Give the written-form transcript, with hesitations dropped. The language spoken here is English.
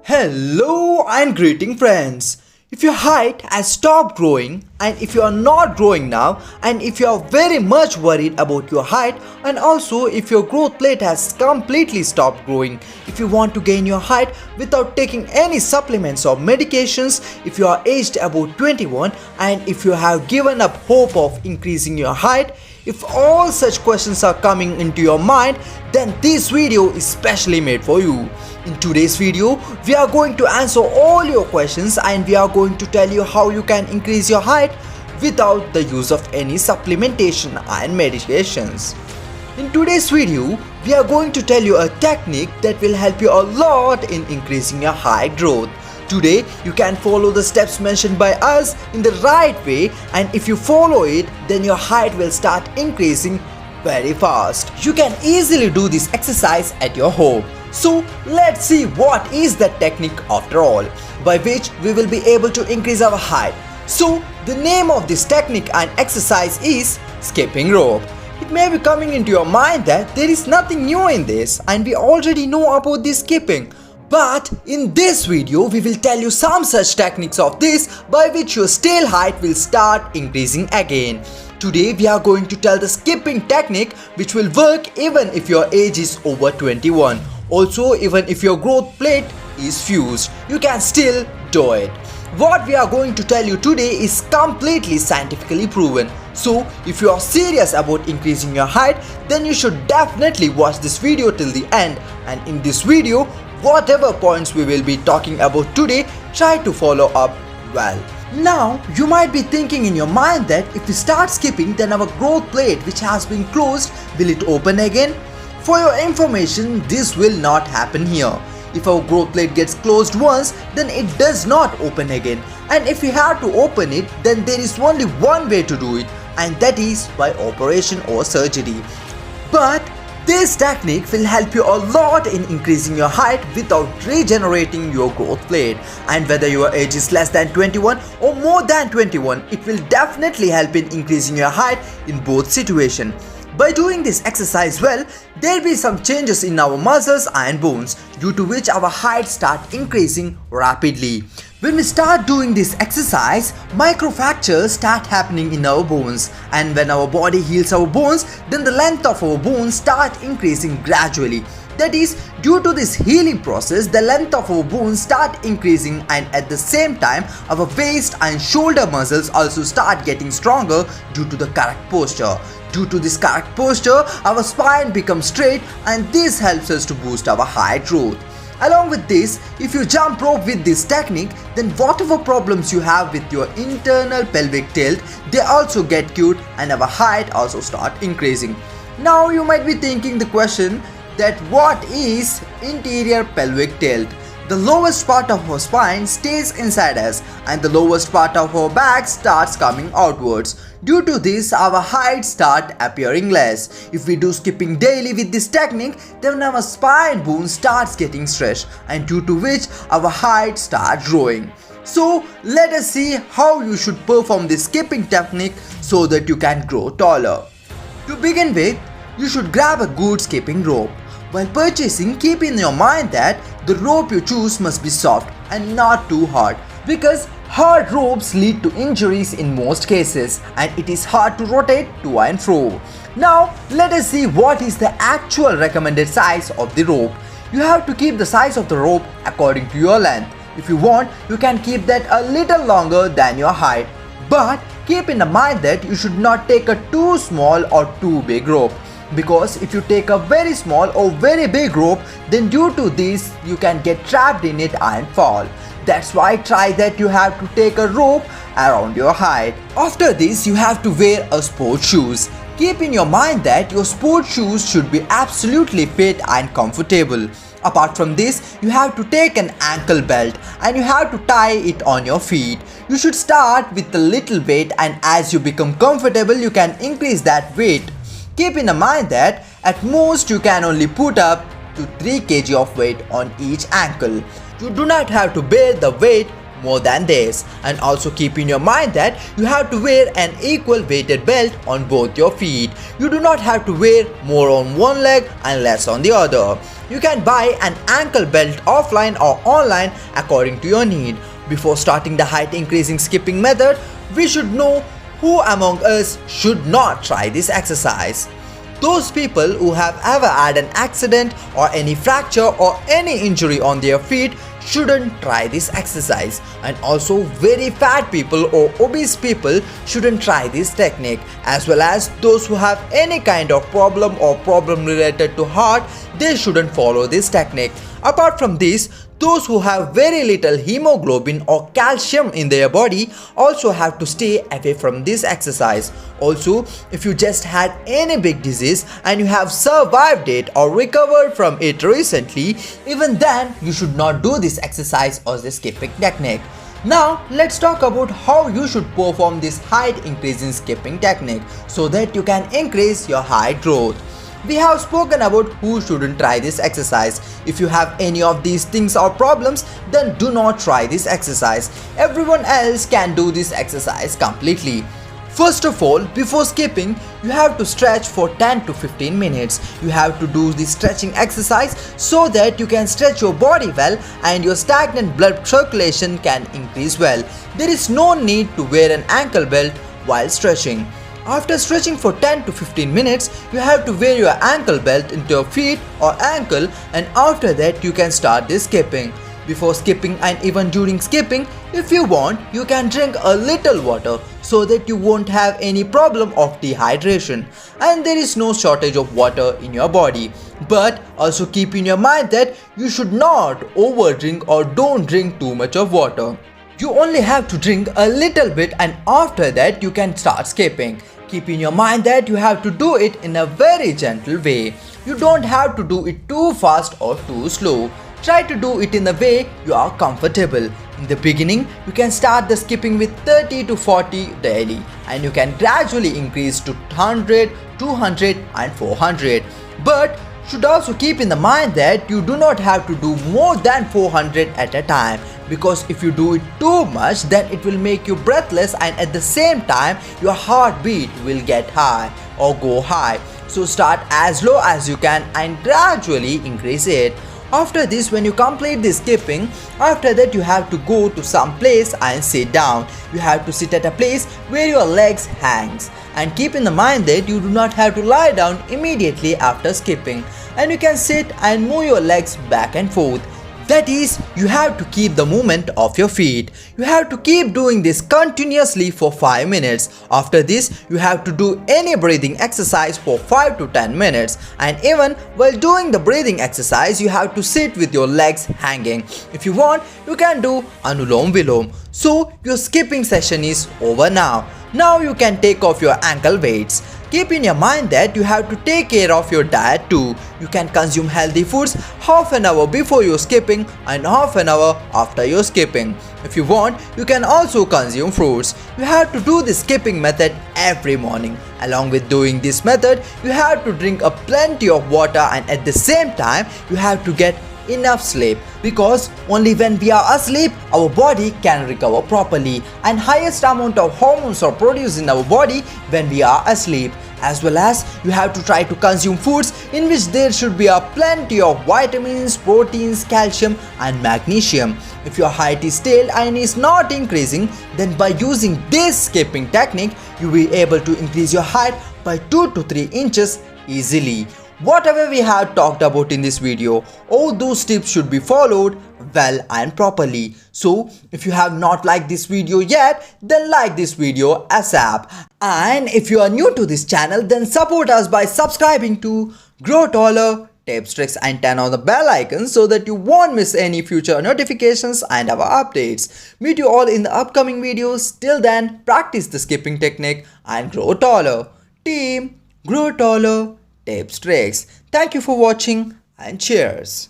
Hello and greeting friends. If your height has stopped growing and if you are not growing now and if you are very much worried about your height and also if your growth plate has completely stopped growing, if you want to gain your height without taking any supplements or medications, if you are aged about 21 and if you have given up hope of increasing your height, if all such questions are coming into your mind, then this video is specially made for you. In today's video, we are going to answer all your questions and we are going to tell you how you can increase your height without the use of any supplementation and medications. In today's video, we are going to tell you a technique that will help you a lot in increasing your height growth. Today, you can follow the steps mentioned by us in the right way, and if you follow it, then your height will start increasing very fast. You can easily do this exercise at your home. So let's see what is that technique after all, by which we will be able to increase our height. So the name of this technique and exercise is skipping rope. It may be coming into your mind that there is nothing new in this and we already know about this skipping. But in this video, we will tell you some such techniques of this by which your stale height will start increasing again. Today we are going to tell the skipping technique which will work even if your age is over 21. Also, even if your growth plate is fused, you can still do it. What we are going to tell you today is completely scientifically proven. So, if you are serious about increasing your height, then you should definitely watch this video till the end. And in this video, whatever points we will be talking about today, try to follow up well. Now, you might be thinking in your mind that if we start skipping, then our growth plate which has been closed, will it open again? For your information, this will not happen here. If our growth plate gets closed once, then it does not open again. And if we have to open it, then there is only one way to do it, and that is by operation or surgery. But this technique will help you a lot in increasing your height without regenerating your growth plate. And whether your age is less than 21 or more than 21, it will definitely help in increasing your height in both situations. By doing this exercise well, there will be some changes in our muscles and bones, due to which our height start increasing rapidly. When we start doing this exercise, microfractures start happening in our bones, and when our body heals our bones, then the length of our bones start increasing gradually. That is, due to this healing process, the length of our bones start increasing, and at the same time, our waist and shoulder muscles also start getting stronger due to the correct posture. Due to this correct posture, our spine becomes straight, and this helps us to boost our height growth. Along with this, if you jump rope with this technique, then whatever problems you have with your internal pelvic tilt, they also get cured and our height also start increasing. Now you might be thinking the question that what is interior pelvic tilt? The lowest part of our spine stays inside us and the lowest part of our back starts coming outwards. Due to this, our height start appearing less. If we do skipping daily with this technique, then our spine bone starts getting stretched, and due to which our height starts growing. So let us see how you should perform this skipping technique so that you can grow taller. To begin with, you should grab a good skipping rope. While purchasing, keep in your mind that the rope you choose must be soft and not too hard, because hard ropes lead to injuries in most cases and it is hard to rotate to and fro. Now let us see what is the actual recommended size of the rope. You have to keep the size of the rope according to your length. If you want, you can keep that a little longer than your height. But keep in mind that you should not take a too small or too big rope, because if you take a very small or very big rope, then due to this you can get trapped in it and fall. That's why try that you have to take a rope around your height. After this, you have to wear a sport shoes. Keep in your mind that your sport shoes should be absolutely fit and comfortable. Apart from this, you have to take an ankle belt and you have to tie it on your feet. You should start with a little weight, and as you become comfortable, you can increase that weight. Keep in mind that at most you can only put up to 3 kg of weight on each ankle. You do not have to bear the weight more than this. And also keep in your mind that you have to wear an equal weighted belt on both your feet. You do not have to wear more on one leg and less on the other. You can buy an ankle belt offline or online according to your need. Before starting the height increasing skipping method, we should know who among us should not try this exercise. Those people who have ever had an accident or any fracture or any injury on their feet shouldn't try this exercise, and also very fat people or obese people shouldn't try this technique, as well as those who have any kind of problem or problem related to heart, they shouldn't follow this technique. Apart from this, those who have very little hemoglobin or calcium in their body also have to stay away from this exercise. Also, if you just had any big disease and you have survived it or recovered from it recently, even then you should not do this exercise or the skipping technique. Now let's talk about how you should perform this height increasing skipping technique so that you can increase your height growth. We have spoken about who shouldn't try this exercise. If you have any of these things or problems, then do not try this exercise. Everyone else can do this exercise completely. First of all, before skipping, you have to stretch for 10 to 15 minutes. You have to do this stretching exercise so that you can stretch your body well and your stagnant blood circulation can increase well. There is no need to wear an ankle belt while stretching. After stretching for 10 to 15 minutes, you have to wear your ankle belt into your feet or ankle, and after that you can start this skipping. Before skipping and even during skipping, if you want, you can drink a little water so that you won't have any problem of dehydration, and there is no shortage of water in your body. But also keep in your mind that you should not over drink or don't drink too much of water. You only have to drink a little bit, and after that you can start skipping. Keep in your mind that you have to do it in a very gentle way. You don't have to do it too fast or too slow. Try to do it in the way you are comfortable. In the beginning, you can start the skipping with 30 to 40 daily, and you can gradually increase to 100, 200 and 400. But should also keep in the mind that you do not have to do more than 400 at a time, because if you do it too much, then it will make you breathless, and at the same time your heartbeat will get high or go high. So start as low as you can and gradually increase it. After this, when you complete this skipping, after that you have to go to some place and sit down. You have to sit at a place where your legs hangs, and keep in the mind that you do not have to lie down immediately after skipping, and you can sit and move your legs back and forth. That is, you have to keep the movement of your feet. You have to keep doing this continuously for 5 minutes. After this, you have to do any breathing exercise for 5 to 10 minutes. And even while doing the breathing exercise, you have to sit with your legs hanging. If you want, you can do Anulom Vilom. So your skipping session is over now. Now you can take off your ankle weights. Keep in your mind that you have to take care of your diet too. You can consume healthy foods half an hour before your skipping and half an hour after your skipping. If you want, you can also consume fruits. You have to do the skipping method every morning. Along with doing this method, you have to drink a plenty of water, and at the same time, you have to get enough sleep, because only when we are asleep our body can recover properly, and highest amount of hormones are produced in our body when we are asleep. As well as you have to try to consume foods in which there should be a plenty of vitamins, proteins, calcium and magnesium. If your height is stale and is not increasing, then by using this skipping technique you will be able to increase your height by 2 to 3 inches easily. Whatever we have talked about in this video, all those tips should be followed well and properly. So if you have not liked this video yet, then like this video ASAP. And if you are new to this channel, then support us by subscribing to Grow Taller, Tips, Tricks and turn on the bell icon so that you won't miss any future notifications and our updates. Meet you all in the upcoming videos. Till then, practice the skipping technique and grow taller. Team, grow taller. Tips, tricks. Thank you for watching and cheers.